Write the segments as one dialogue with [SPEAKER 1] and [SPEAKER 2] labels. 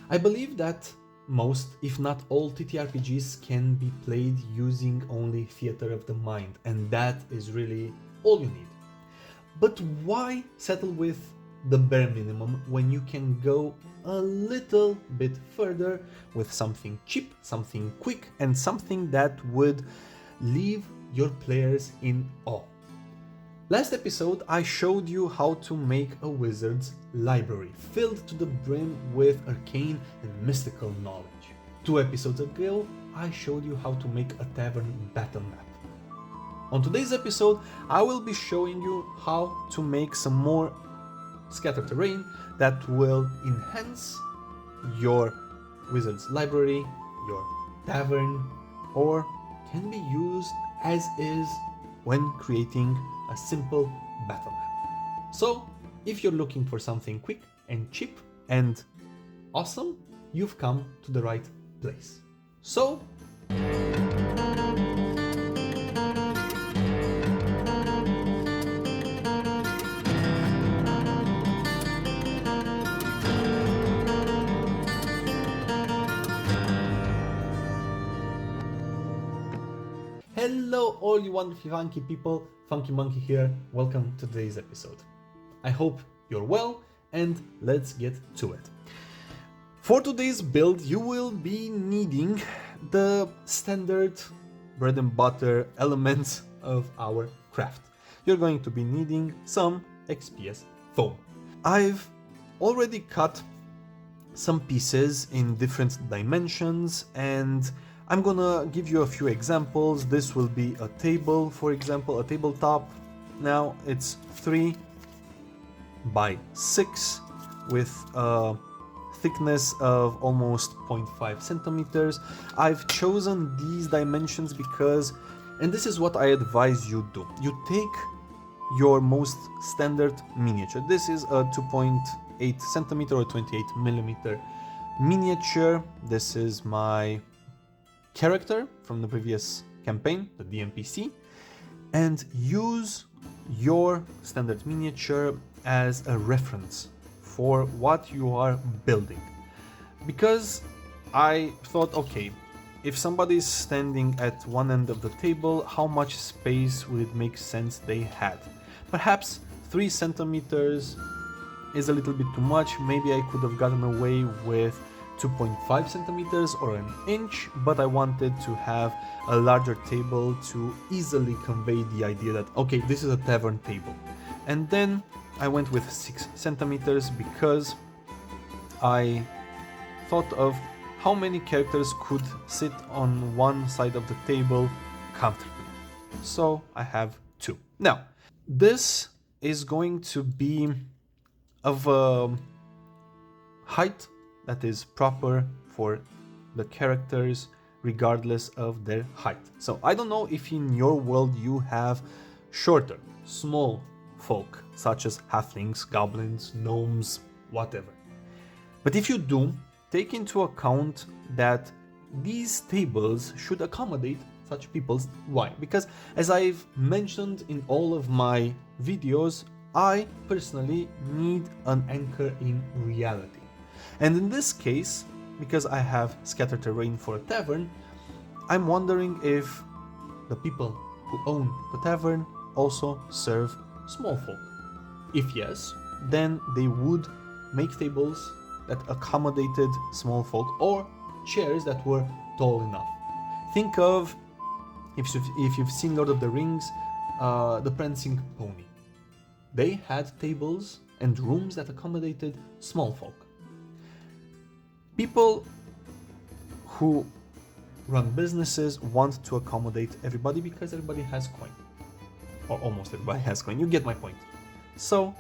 [SPEAKER 1] I believe that most, if not all, TTRPGs can be played using only theater of the mind, and that is really all you need. But why settle with the bare minimum when you can go a little bit further with something cheap, something quick, and something that would leave your players in awe? Last episode I showed you how to make a wizard's library filled to the brim with arcane and mystical knowledge. 2 episodes ago I showed you how to make a tavern battle map. On today's episode I will be showing you how to make some more scattered terrain that will enhance your wizard's library, your tavern, or can be used as is when creating a simple battle map. So, if you're looking for something quick and cheap and awesome, you've come to the right place. So, hello all you wonderful funky people, Funky Monkey here, welcome to today's episode. I hope you're well and let's get to it. For today's build you will be needing the standard bread and butter elements of our craft. You're going to be needing some XPS foam. I've already cut some pieces in different dimensions and I'm gonna give you a few examples. This will be a table, for example, a tabletop. Now it's 3 by 6 with a thickness of almost 0.5 centimeters. I've chosen these dimensions because, and this is what I advise you do. You take your most standard miniature. This is a 2.8 centimeter or 28 millimeter miniature. This is my character from the previous campaign, the DMPC, and use your standard miniature as a reference for what you are building. Because I thought, okay, if somebody is standing at one end of the table, how much space would it make sense they had? Perhaps 3 centimeters is a little bit too much. Maybe I could have gotten away with 2.5 centimeters or an inch, but I wanted to have a larger table to easily convey the idea that, okay, this is a tavern table. And then I went with 6 centimeters because I thought of how many characters could sit on one side of the table comfortably. So I have 2. Now, this is going to be of a height that is proper for the characters regardless of their height. So I don't know if in your world you have shorter, small folk such as halflings, goblins, gnomes, whatever. But if you do, take into account that these tables should accommodate such people. Why? Because as I've mentioned in all of my videos, I personally need an anchor in reality. And in this case, because I have scattered terrain for a tavern, I'm wondering if the people who own the tavern also serve small folk. If yes, then they would make tables that accommodated small folk or chairs that were tall enough. Think of, if you've seen Lord of the Rings, the Prancing Pony. They had tables and rooms that accommodated small folk. People who run businesses want to accommodate everybody because everybody has coin. Or almost everybody has coin, you get my point. So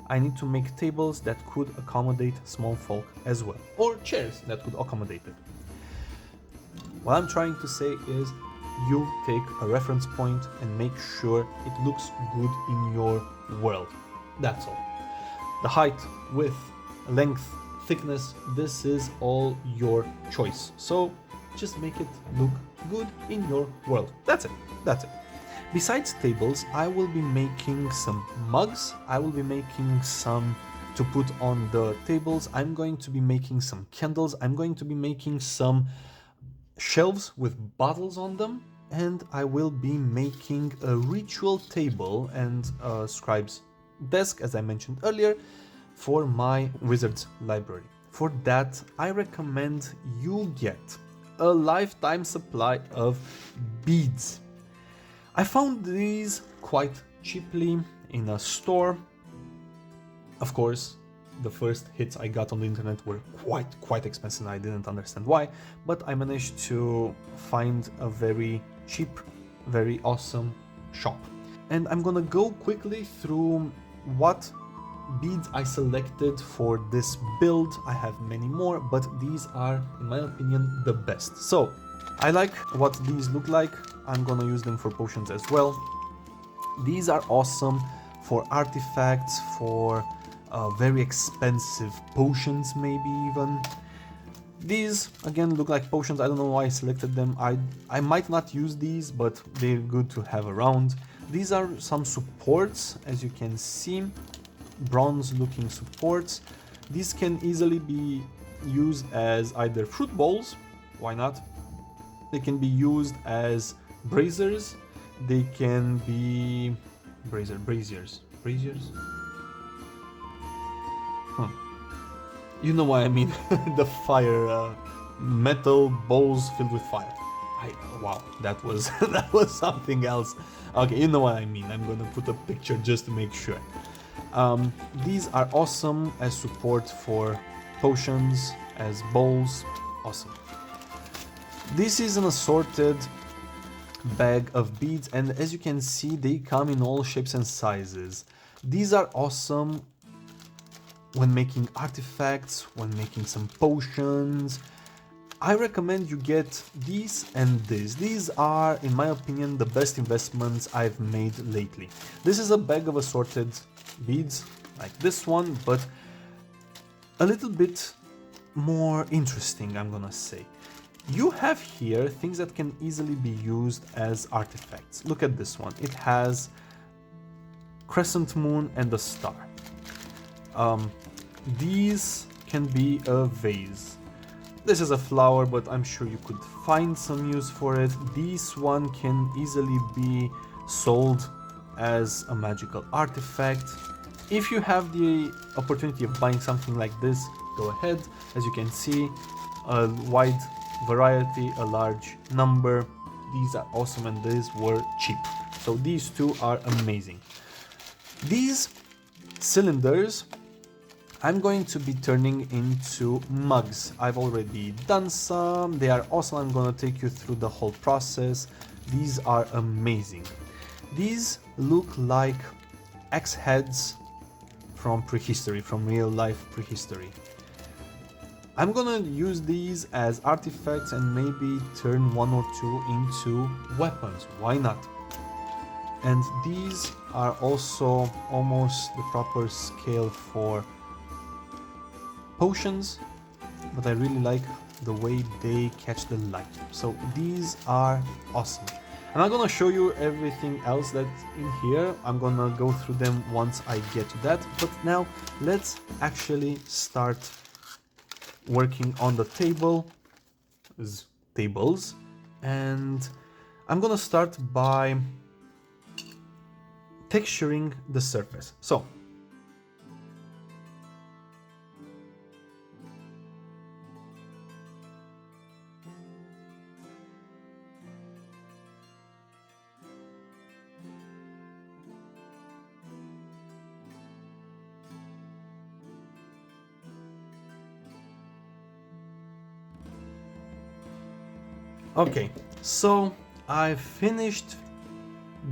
[SPEAKER 1] I need to make tables that could accommodate small folk as well. Or chairs that could accommodate it. What I'm trying to say is you take a reference point and make sure it looks good in your world. That's all. The height, width, length, thickness, this is all your choice. So just make it look good in your world. That's it. Besides tables, I will be making some mugs. I will be making some to put on the tables. I'm going to be making some candles. I'm going to be making some shelves with bottles on them, and I will be making a ritual table and a scribe's desk, as I mentioned earlier, for my wizard's library. For that, I recommend you get a lifetime supply of beads. I found these quite cheaply in a store. Of course, the first hits I got on the internet were quite expensive. I didn't understand why, but I managed to find a very cheap, very awesome shop. And I'm gonna go quickly through what beads I selected for this build. I have many more, but these are, in my opinion, the best. So I like what these look like. I'm gonna use them for potions as well. These are awesome for artifacts, for very expensive potions, maybe even. These again look like potions. I don't know why I selected them. I might not use these, but they're good to have around. These are some supports, as you can see, bronze looking supports. These can easily be used as either fruit bowls, why not? They can be used as braziers. They can be braziers. You know what I mean. The fire, metal bowls filled with fire. Wow, that was that was something else. Okay, you know what I mean. I'm gonna put a picture just to make sure. These are awesome as support for potions, as bowls. Awesome. This is an assorted bag of beads, and as you can see, they come in all shapes and sizes. These are awesome when making artifacts, when making some potions. I recommend you get these and this. These are, in my opinion, the best investments I've made lately. This is a bag of assorted beads, like this one, but a little bit more interesting, I'm gonna say. You have here things that can easily be used as artifacts. Look at this one. It has crescent moon and a star. These can be a vase. This is a flower, but I'm sure you could find some use for it. This one can easily be sold as a magical artifact. If you have the opportunity of buying something like this, go ahead. As you can see, a wide variety, a large number. These are awesome, and these were cheap. So these two are amazing. These cylinders I'm going to be turning into mugs. I've already done some. They are awesome. I'm going to take you through the whole process. These are amazing. These look like axe heads from prehistory, from real life prehistory. I'm gonna use these as artifacts and maybe turn one or two into weapons. Why not? And these are also almost the proper scale for potions, but I really like the way they catch the light. So these are awesome. I'm not gonna show you everything else that's in here. I'm gonna go through them once I get to that. But now let's actually start working on the tables, and I'm gonna start by texturing the surface. So okay, so I finished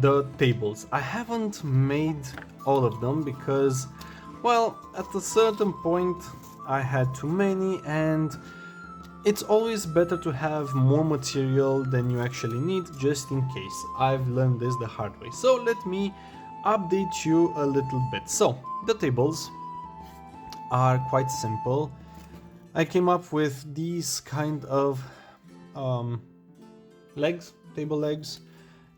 [SPEAKER 1] the tables. I haven't made all of them because, well, at a certain point I had too many, and it's always better to have more material than you actually need, just in case. I've learned this the hard way. So let me update you a little bit. So the tables are quite simple. I came up with these kind of legs, table legs.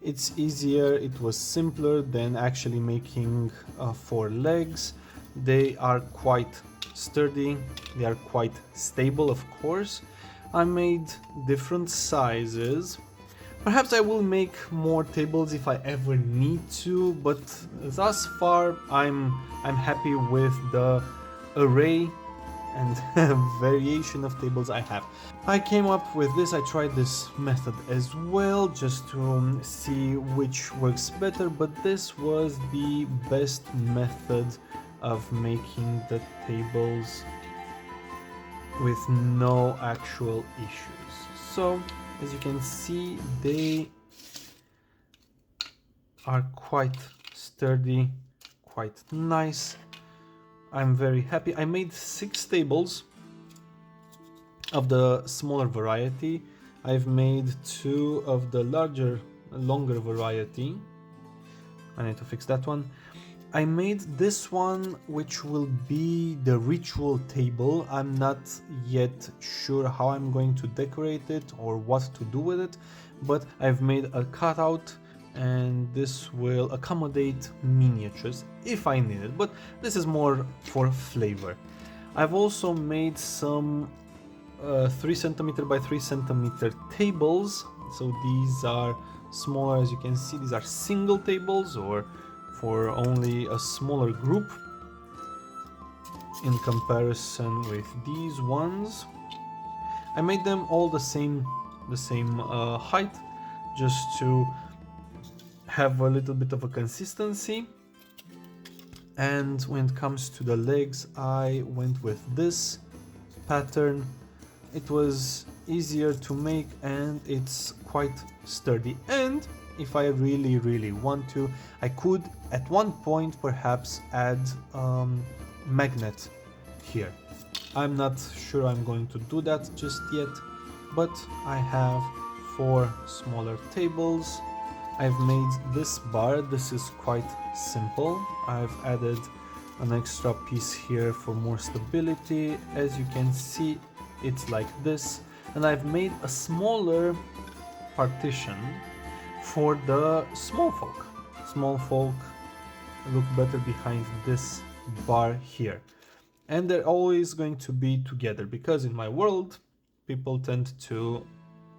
[SPEAKER 1] It's easier, it was simpler than actually making 4 legs. They are quite sturdy, they are quite stable, of course. I made different sizes. Perhaps I will make more tables if I ever need to, but thus far I'm happy with the array and variation of tables I have. I came up with this, I tried this method as well just to see which works better, but this was the best method of making the tables with no actual issues. So as you can see, they are quite sturdy, quite nice. I'm very happy. I made 6 tables of the smaller variety. I've made 2 of the longer variety. I need to fix that one. I made this one, which will be the ritual table. I'm not yet sure how I'm going to decorate it or what to do with it, but I've made a cutout and this will accommodate miniatures if I need it, but this is more for flavor. I've also made some 3 centimeter by 3 centimeter tables. So these are smaller, as you can see. These are single tables or for only a smaller group in comparison with these ones. I made them all the same height, just to have a little bit of a consistency. And when it comes to the legs, I went with this pattern. It was easier to make and it's quite sturdy, and if I really want to, I could at one point perhaps add magnet here. I'm not sure I'm going to do that just yet, but I have 4 smaller tables. I've made this bar. This is quite simple. I've added an extra piece here for more stability. As you can see, it's like this, and I've made a smaller partition for the small folk. Small folk look better behind this bar here, and they're always going to be together because in my world people tend to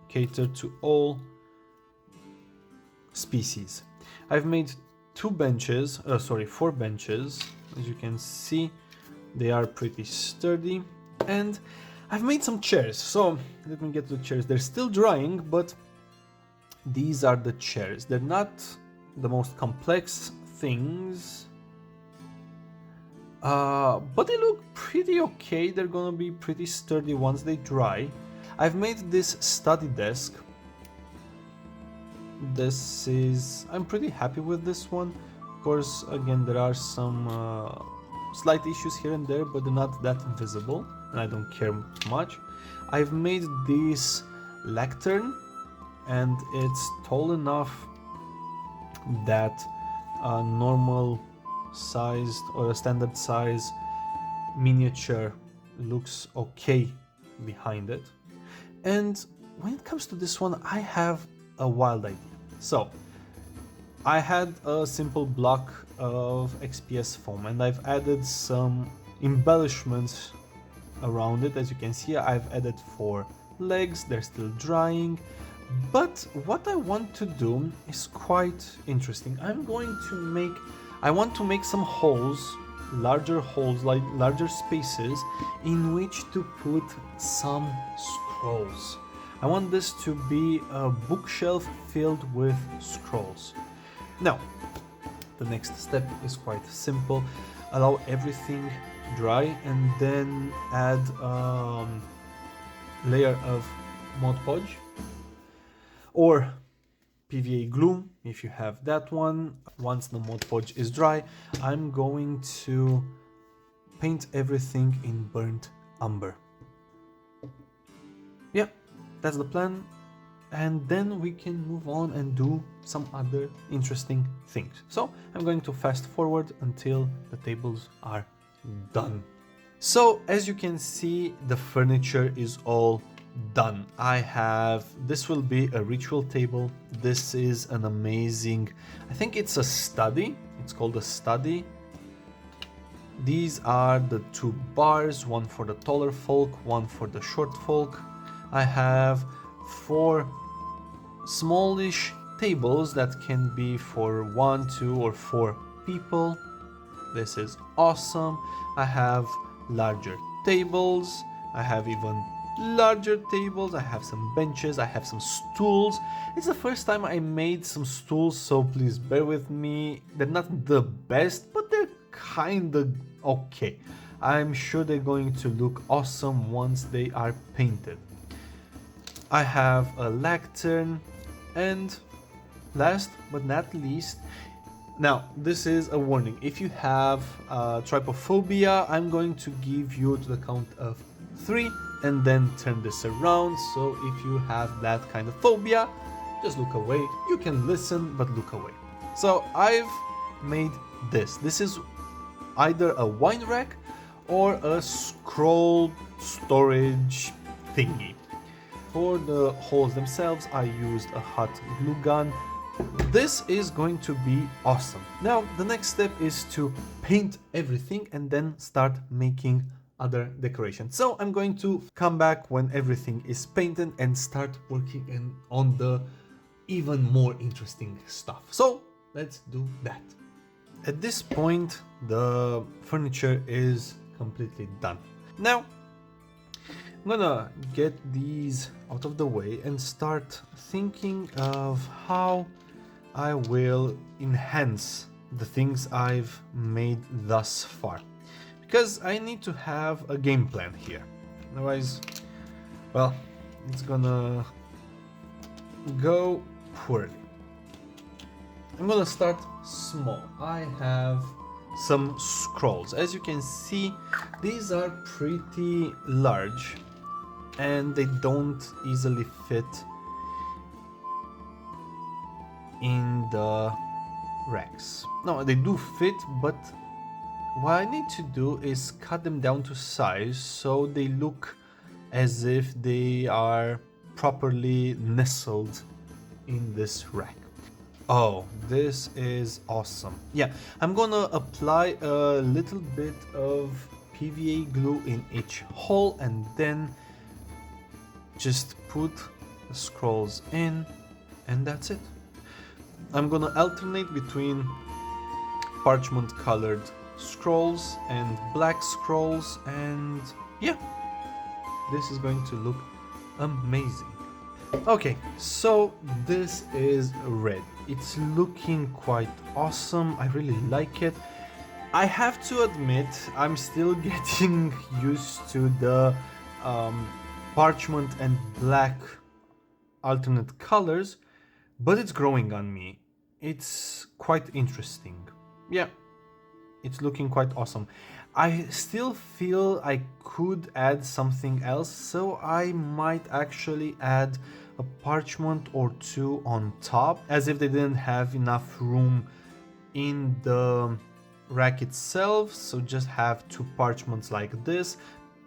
[SPEAKER 1] cater to all species. I've made 4 benches. As you can see, they are pretty sturdy, and I've made some chairs. So let me get to the chairs. They're still drying, but these are the chairs. They're not the most complex things, but they look pretty okay. They're gonna be pretty sturdy once they dry. I've made this study desk. I'm pretty happy with this one. Of course, again, there are some slight issues here and there, but they're not that visible, and I don't care much. I've made this lectern, and it's tall enough that a normal sized or a standard size miniature looks okay behind it. And when it comes to this one, I have a wild idea. So I had a simple block of XPS foam, and I've added some embellishments around it. As you can see, I've added 4 legs. They're still drying, but what I want to do is quite interesting. I want to make some holes, larger holes, like larger spaces in which to put some scrolls. I want this to be a bookshelf filled with scrolls. Now, the next step is quite simple. Allow everything to dry and then add a layer of Mod Podge or PVA glue if you have that one. Once the Mod Podge is dry, I'm going to paint everything in burnt umber. Yeah, that's the plan, and then we can move on and do some other interesting things. So I'm going to fast forward until the tables are done. So as you can see, the furniture is all done. This will be a ritual table. This is an amazing, I think it's a study. It's called a study. These are the two bars, one for the taller folk, one for the short folk. I have 4 smallish tables that can be for 1, 2 or 4 people. This is awesome. I have larger tables. I have even larger tables. I have some benches. I have some stools. It's the first time I made some stools, so please bear with me. They're not the best, but they're kinda okay. I'm sure they're going to look awesome once they are painted. I have a lectern, and last but not least, now this is a warning. If you have trypophobia, I'm going to give you to the count of 3 and then turn this around. So if you have that kind of phobia, just look away. You can listen, but look away. So I've made this. This is either a wine rack or a scroll storage thingy. For the holes themselves, I used a hot glue gun. This is going to be awesome. Now, the next step is to paint everything and then start making other decorations. So I'm going to come back when everything is painted and start working on the even more interesting stuff. So let's do that. At this point, the furniture is completely done. Now, I'm gonna get these out of the way and start thinking of how I will enhance the things I've made thus far. Because I need to have a game plan here. Otherwise, well, it's gonna go poorly. I'm gonna start small. I have some scrolls. As you can see, these are pretty large and they don't easily fit in the racks. No, they do fit, but what I need to do is cut them down to size so they look as if they are properly nestled in this rack. Oh, this is awesome. Yeah, I'm gonna apply a little bit of PVA glue in each hole and then just put the scrolls in, and that's it. I'm gonna alternate between parchment colored scrolls and black scrolls, and yeah, this is going to look amazing. Okay, so this is red. It's looking quite awesome. I really like it. I have to admit, I'm still getting used to the parchment and black alternate colors, but it's growing on me. It's quite interesting. Yeah, it's looking quite awesome. I still feel I could add something else, so I might actually add a parchment or 2 on top, as if they didn't have enough room in the rack itself, so just have 2 parchments like this.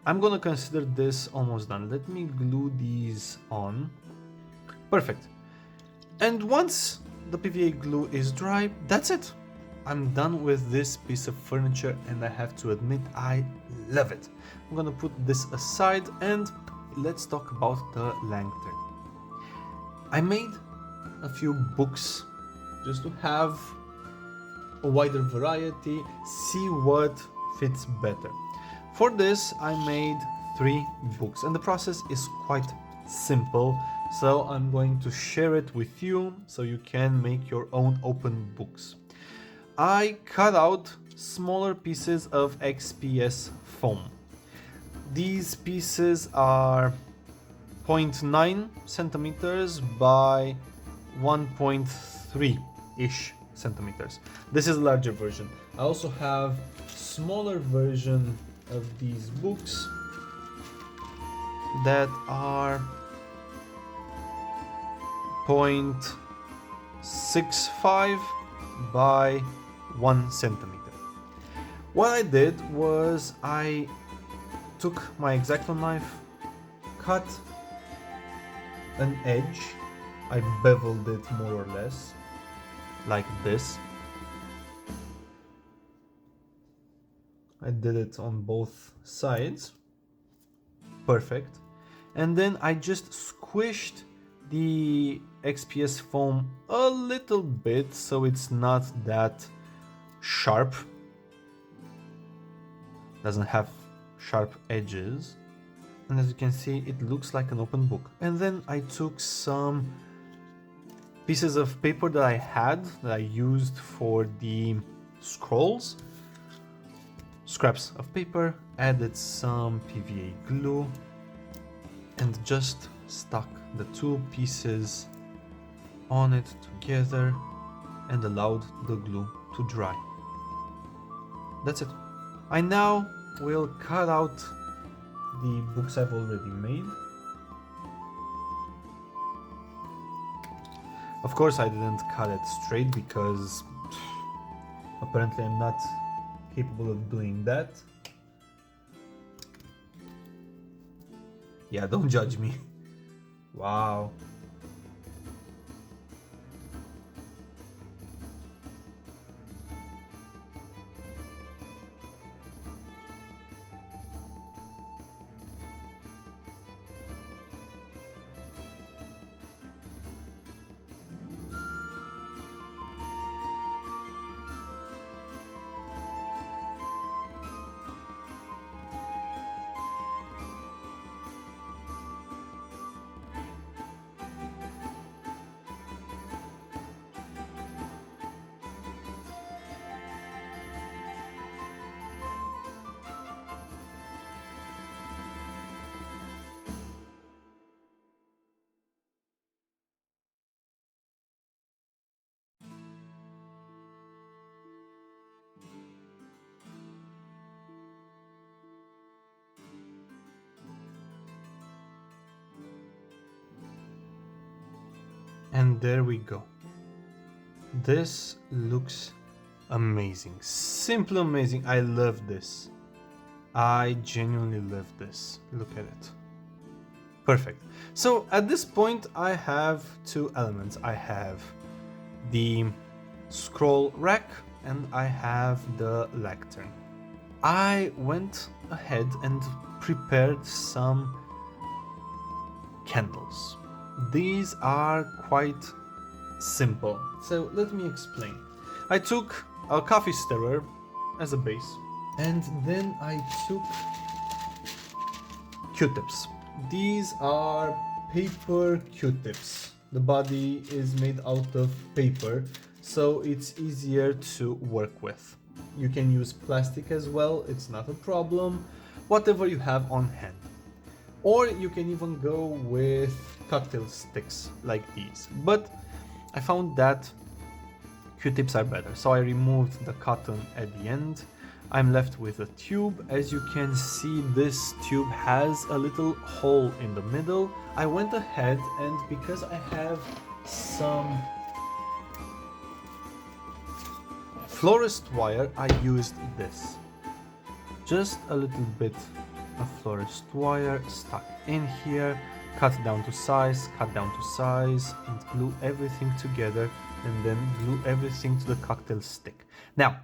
[SPEAKER 1] I'm gonna consider this almost done. Let me glue these on. Perfect. And once the PVA glue is dry, that's it. I'm done with this piece of furniture and I have to admit I love it. I'm gonna put this aside and let's talk about the Lectern. I made a few books just to have a wider variety, see what fits better. For this I made 3 books and the process is quite simple, so I'm going to share it with you so you can make your own open books. I cut out smaller pieces of XPS foam. These pieces are 0.9 centimeters by 1.3-ish centimeters. This is a larger version. I also have smaller version of these books that are 0.65 by 1 centimeter. What I did was I took my X-Acto knife, cut an edge, I beveled it more or less, like this. I I did it on both sides. Perfect. And then I just squished the XPS foam a little bit so it's not that sharp. Doesn't have sharp edges. And as you can see, it looks like an open book. And then I took some pieces of paper that I had, that I used for the scrolls. Scraps of paper, added some PVA glue, and just stuck the two pieces on it together and allowed the glue to dry. That's it. I now will cut out the books I've already made. Of course I didn't cut it straight because apparently I'm not capable of doing that. Yeah, don't judge me. Wow. And there we go. This looks amazing. Simply amazing. I love this. I genuinely love this. Look at it. Perfect. So at this point I have two elements. I have the scroll rack and I have the lectern. I went ahead and prepared some candles. These are quite simple, so let me explain. I took a coffee stirrer as a base, and then I took Q-tips. These are paper Q-tips. The body is made out of paper, so it's easier to work with. You can use plastic as well, it's not a problem, whatever you have on hand. Or you can even go with cocktail sticks like these. But I found that Q-tips are better, so I removed the cotton at the end. I'm left with a tube. As you can see, this tube has a little hole in the middle. I went ahead and because I have some florist wire, I used this. Just a little bit of florist wire stuck in here, cut down to size, and glue everything together, and then glue everything to the cocktail stick. Now,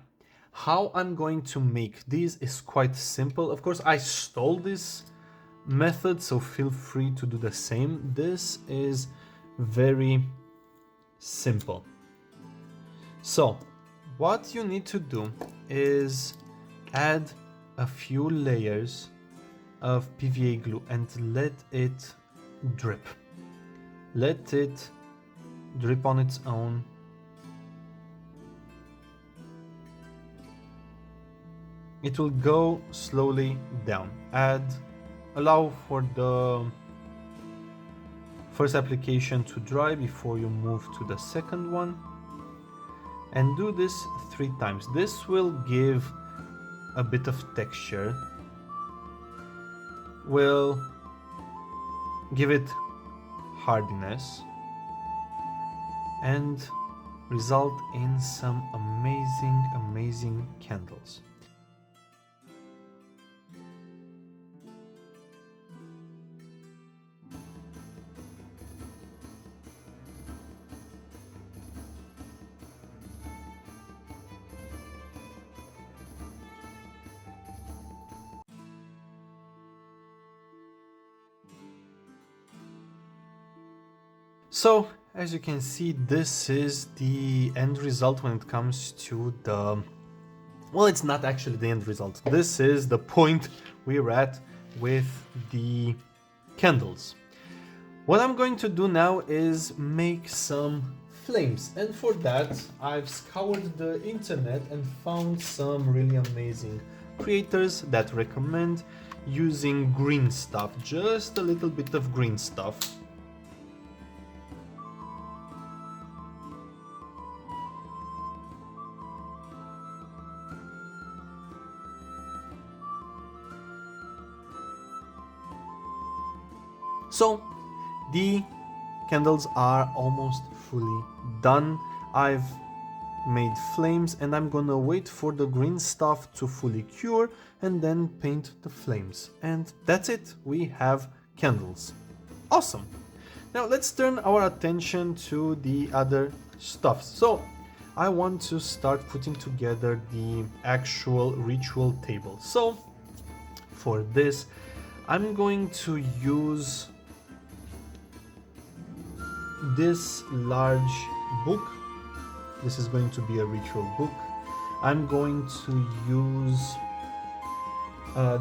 [SPEAKER 1] how I'm going to make these is quite simple. Of course, I stole this method, so feel free to do the same. This is very simple. So, what you need to do is add a few layers of PVA glue and let it drip. Let it drip on its own. It will go slowly down. Allow for the first application to dry before you move to the second one. And do this 3 times. This will give a bit of texture. Will give it hardiness and result in some amazing candles. So, as you can see, this is the end result when it comes to the... Well, it's not actually the end result. This is the point we're at with the candles. What I'm going to do now is make some flames, and for that I've scoured the internet and found some really amazing creators that recommend using green stuff, just a little bit of green stuff. So the candles are almost fully done. I've made flames and I'm gonna wait for the green stuff to fully cure and then paint the flames. And that's it, we have candles. Awesome. Now let's turn our attention to the other stuff. So I want to start putting together the actual ritual table. So for this, I'm going to use this large book. This is going to be a ritual book. I'm going to use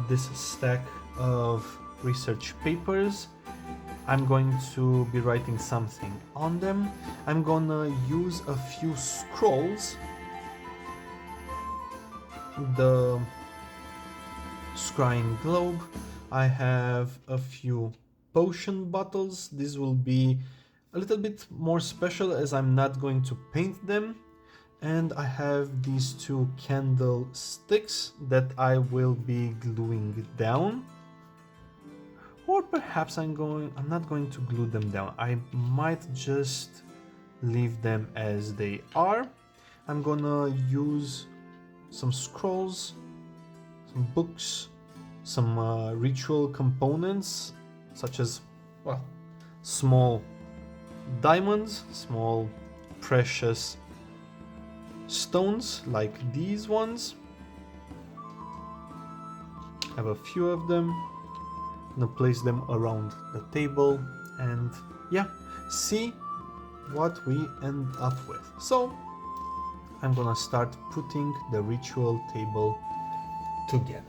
[SPEAKER 1] this stack of research papers. I'm going to be writing something on them. I'm gonna use a few scrolls. The scrying globe. I have a few potion bottles. This will be a little bit more special as I'm not going to paint them. And I have these two candle sticks that I will be gluing down. Or perhaps I'm not going to glue them down. I might just leave them as they are. I'm gonna use some scrolls, some books, some ritual components such as, well, small diamonds, small precious stones like these ones. I have a few of them. I'm gonna place them around the table and yeah, see what we end up with. So I'm gonna start putting the ritual table together.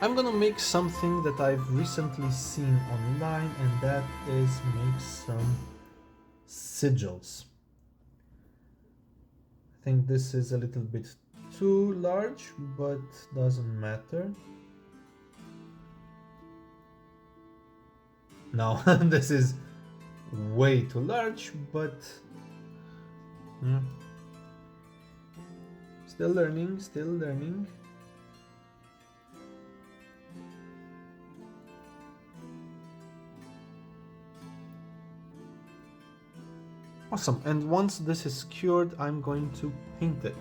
[SPEAKER 1] I'm gonna make something that I've recently seen online, and that is make some sigils. I think this is a little bit too large, but doesn't matter. No, this is way too large, but yeah. Still learning, still learning. Awesome, and once this is cured, I'm going to paint it.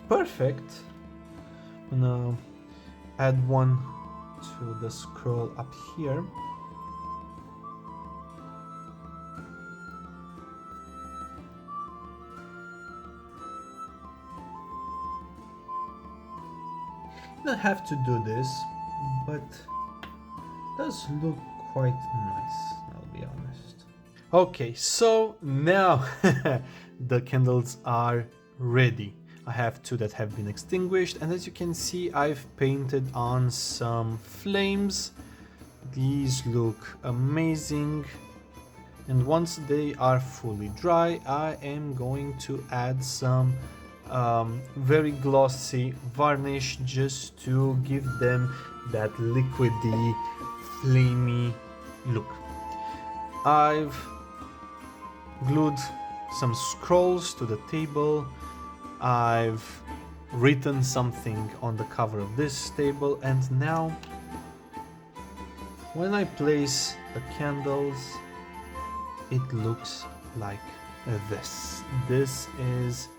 [SPEAKER 1] Perfect. I'm gonna add one to the scroll up here. Don't have to do this, but it does look quite nice, I'll be honest. Okay, so now the candles are ready. I have two that have been extinguished, and as you can see, I've painted on some flames. These look amazing. And once they are fully dry, I am going to add some very glossy varnish just to give them that liquidy, flamey look. I've glued some scrolls to the table. I've written something on the cover of this table, and now when I place the candles, it looks like this. This is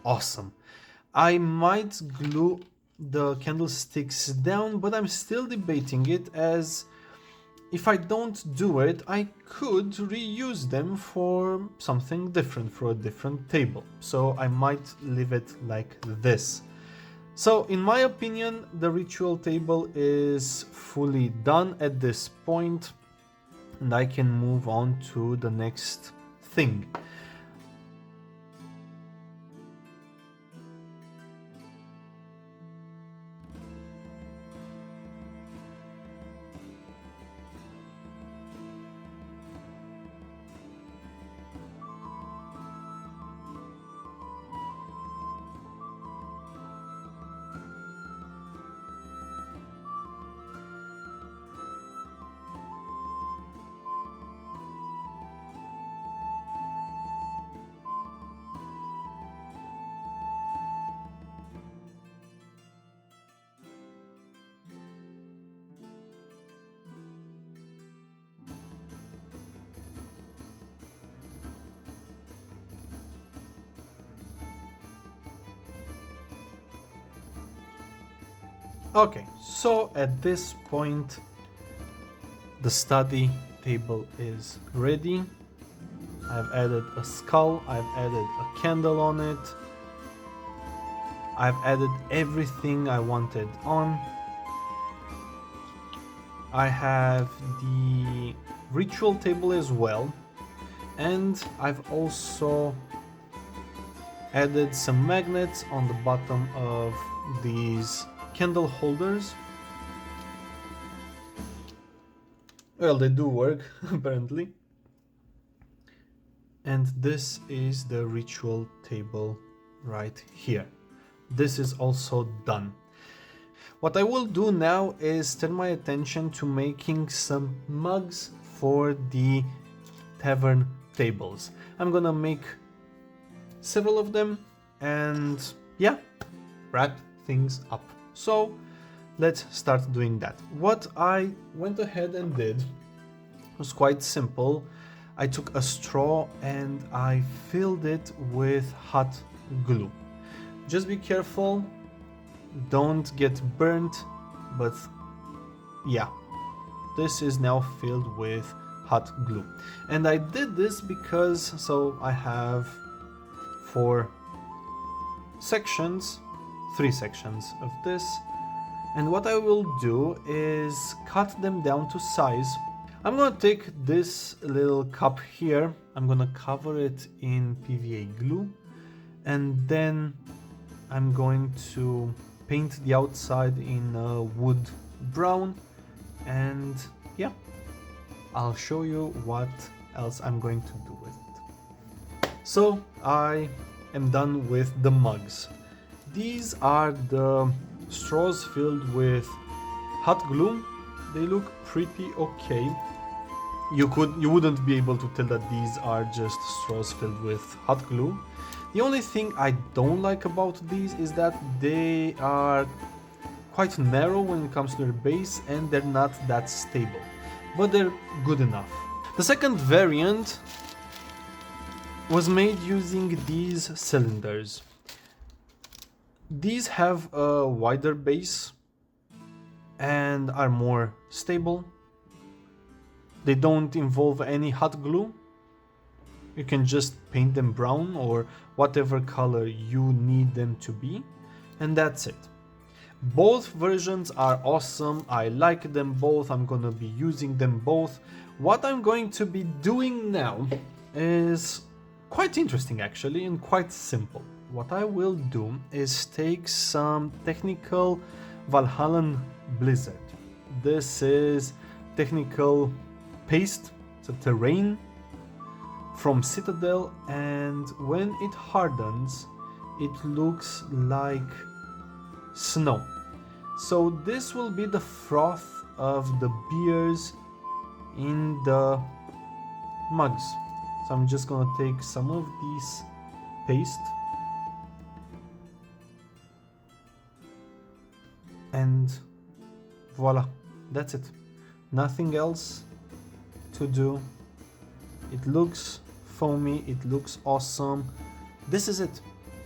[SPEAKER 1] awesome. I might glue the candlesticks down, but I'm still debating it, as if I don't do it, I could reuse them for something different, for a different table. So I might leave it like this. So in my opinion, the ritual table is fully done at this point, and I can move on to the next thing. Okay, so at this point, the study table is ready. I've added a skull, I've added a candle on it. I've added everything I wanted on. I have the ritual table as well, and I've also added some magnets on the bottom of these candle holders. Well, they do work apparently. And this is the ritual table right here. This is also done. What I will do now is turn my attention to making some mugs for the tavern tables. I'm gonna make several of them and yeah, wrap things up. So let's start doing that. What I went ahead and did was quite simple. I took a straw and I filled it with hot glue. Just be careful, don't get burnt, but yeah, this is now filled with hot glue. And I did this because, so I have three sections of this, and what I will do is cut them down to size. I'm gonna take this little cup here, I'm gonna cover it in PVA glue, and then I'm going to paint the outside in wood brown, and yeah, I'll show you what else I'm going to do with it. So I am done with the mugs. These are the straws filled with hot glue. They look pretty okay. You wouldn't be able to tell that these are just straws filled with hot glue. The only thing I don't like about these is that they are quite narrow when it comes to their base and they're not that stable, but they're good enough. The second variant was made using these cylinders. These have a wider base and are more stable. They don't involve any hot glue. You can just paint them brown or whatever color you need them to be, and that's it. Both versions are awesome. I like them both. I'm gonna be using them both. What I'm going to be doing now is quite interesting actually, and quite simple. What I will do is take some technical Valhallan Blizzard. This is technical paste, it's a terrain from Citadel, and when it hardens, it looks like snow. So this will be the froth of the beers in the mugs. So I'm just gonna take some of this paste and voila, that's it. Nothing else to do. It looks foamy, it looks awesome. This is it,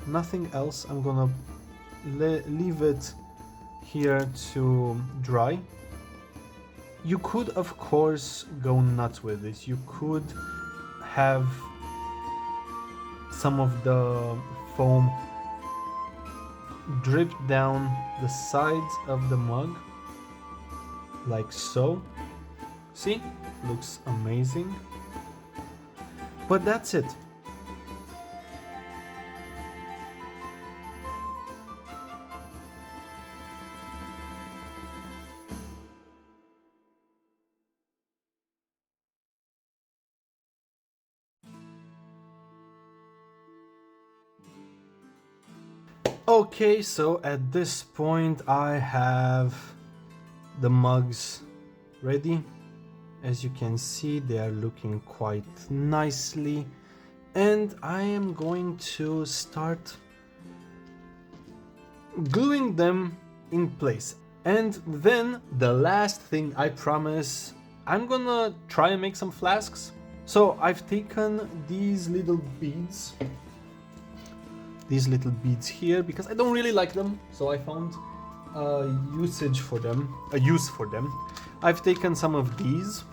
[SPEAKER 1] nothing else. I'm gonna leave it here to dry. You could of course go nuts with this. You could have some of the foam drip down the sides of the mug like so. See, looks amazing. But that's it. Okay, so at this point I have the mugs ready. As you can see, they are looking quite nicely, and I am going to start gluing them in place. And then the last thing, I promise, I'm gonna try and make some flasks. So I've taken these little beads here because I don't really like them, so I found a use for them. I've taken some of these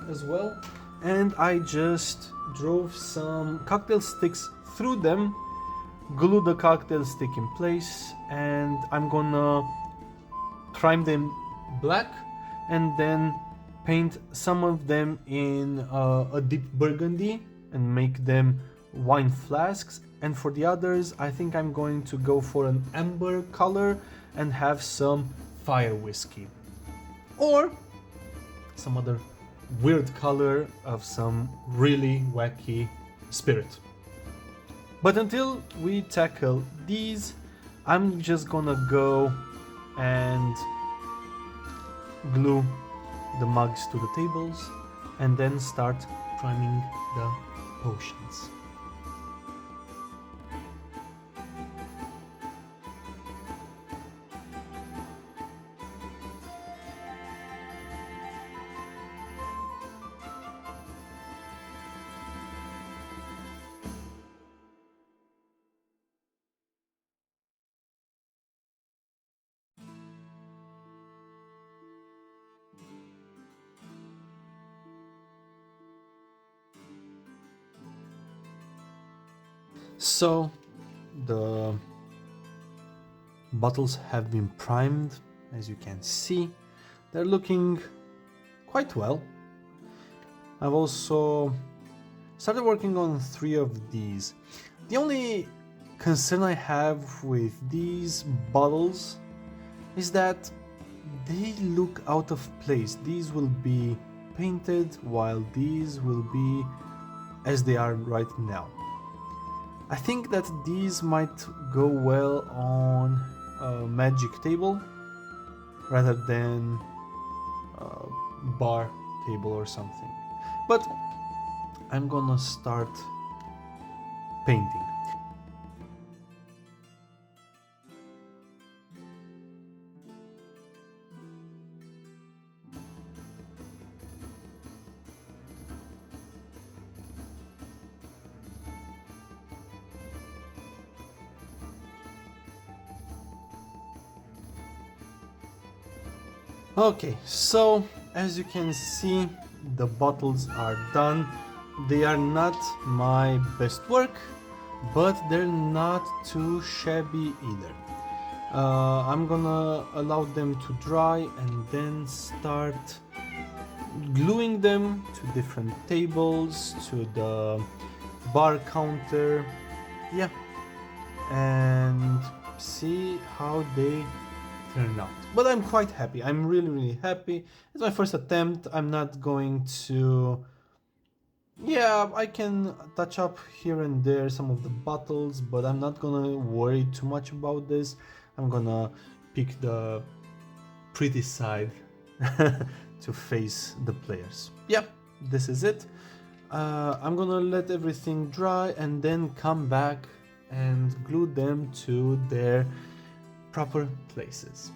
[SPEAKER 1] as well, and I just drove some cocktail sticks through them, glue the cocktail stick in place, and I'm gonna prime them black and then paint some of them in a deep burgundy and make them wine flasks. And for the others, I think I'm going to go for an amber color and have some fire whiskey, or some other weird color of some really wacky spirit. But until we tackle these, I'm just gonna go and glue the mugs to the tables and then start priming the potions. So the bottles have been primed. As you can see, they're looking quite well. I've also started working on 3 of these. The only concern I have with these bottles is that they look out of place. These will be painted while these will be as they are right now. I think that these might go well on a magic table rather than a bar table or something. But I'm gonna start painting. Okay, so as you can see, the bottles are done. They are not my best work, but they're not too shabby either. I'm gonna allow them to dry and then start gluing them to different tables, to the bar counter, yeah, and see how they turn out. But I'm quite happy. I'm really happy. It's my first attempt. I'm not going to Yeah, I can touch up here and there some of the bottles, but I'm not gonna worry too much about this. I'm gonna pick the pretty side to face the players. Yep, this is it. I'm gonna let everything dry and then come back and glue them to their proper places.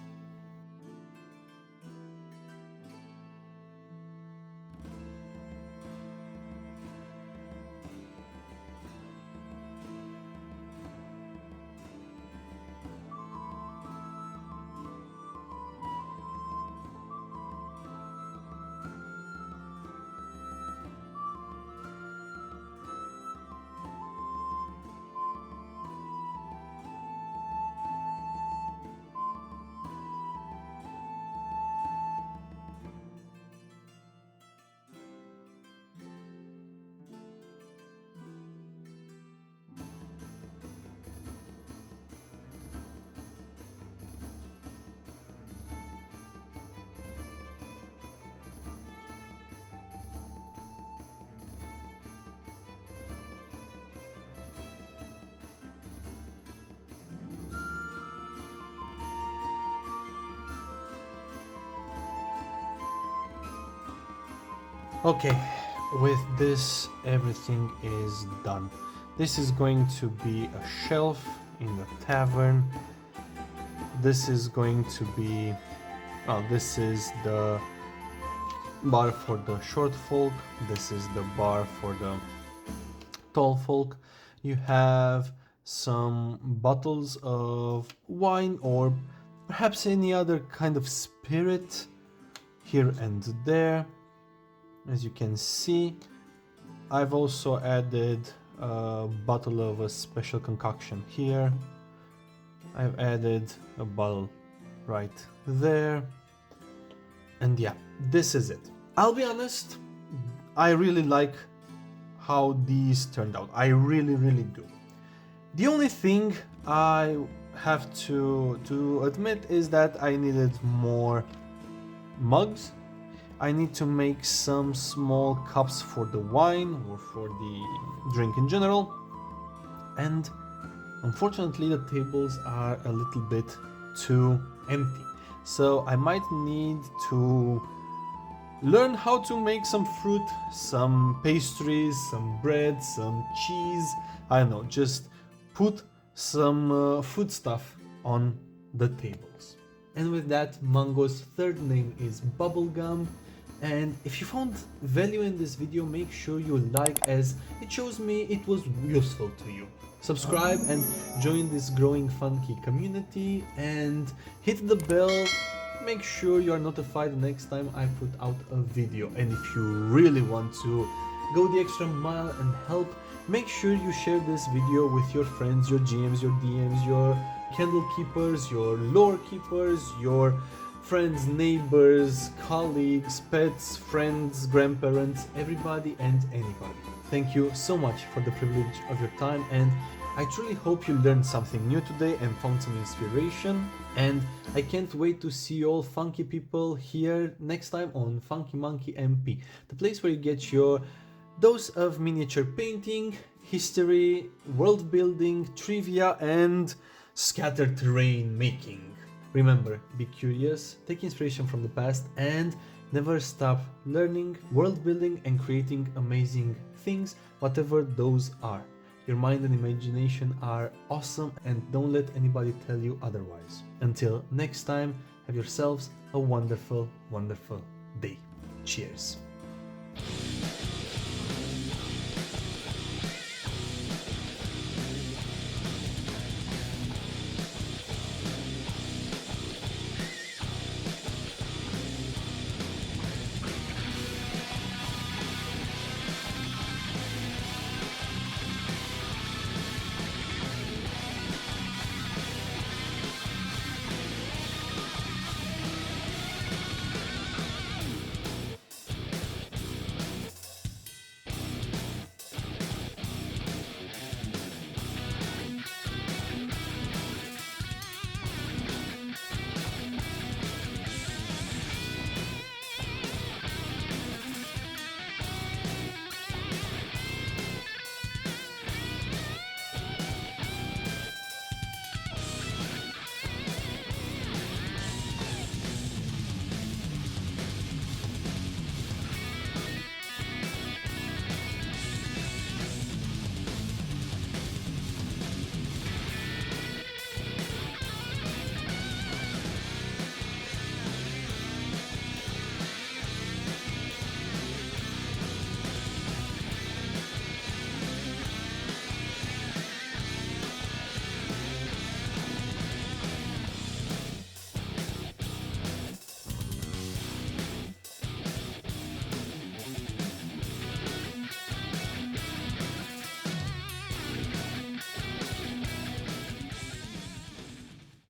[SPEAKER 1] Okay, with this everything is done. This is going to be a shelf in the tavern. This is going to be, oh, this is the bar for the short folk. This is the bar for the tall folk. You have some bottles of wine or perhaps any other kind of spirit here and there. As you can see, I've also added a bottle of a special concoction here. I've added a bottle right there. And yeah, this is it. I'll be honest, I really like how these turned out. I really do. The only thing I have to admit is that I needed more mugs. I need to make some small cups for the wine or for the drink in general. And unfortunately the tables are a little bit too empty. So I might need to learn how to make some fruit, some pastries, some bread, some cheese. I don't know, just put some food stuff on the tables. And with that, Mango's third name is Bubblegum. And if you found value in this video, make sure you like, as it shows me it was useful to you. Subscribe and join this growing funky community, and hit the bell. Make sure you are notified the next time I put out a video. And if you really want to go the extra mile and help, make sure you share this video with your friends, your GMs, your DMs, your candle keepers, your lore keepers, your friends, neighbors, colleagues, pets, friends, grandparents, everybody and anybody. Thank you so much for the privilege of your time, and I truly hope you learned something new today and found some inspiration. And I can't wait to see you all funky people here next time on Funky Monkey MP, the place where you get your dose of miniature painting, history, world building, trivia, and scattered terrain making. Remember, be curious, take inspiration from the past, and never stop learning, world building, and creating amazing things, whatever those are. Your mind and imagination are awesome, and don't let anybody tell you otherwise. Until next time, have yourselves a wonderful, wonderful day. Cheers.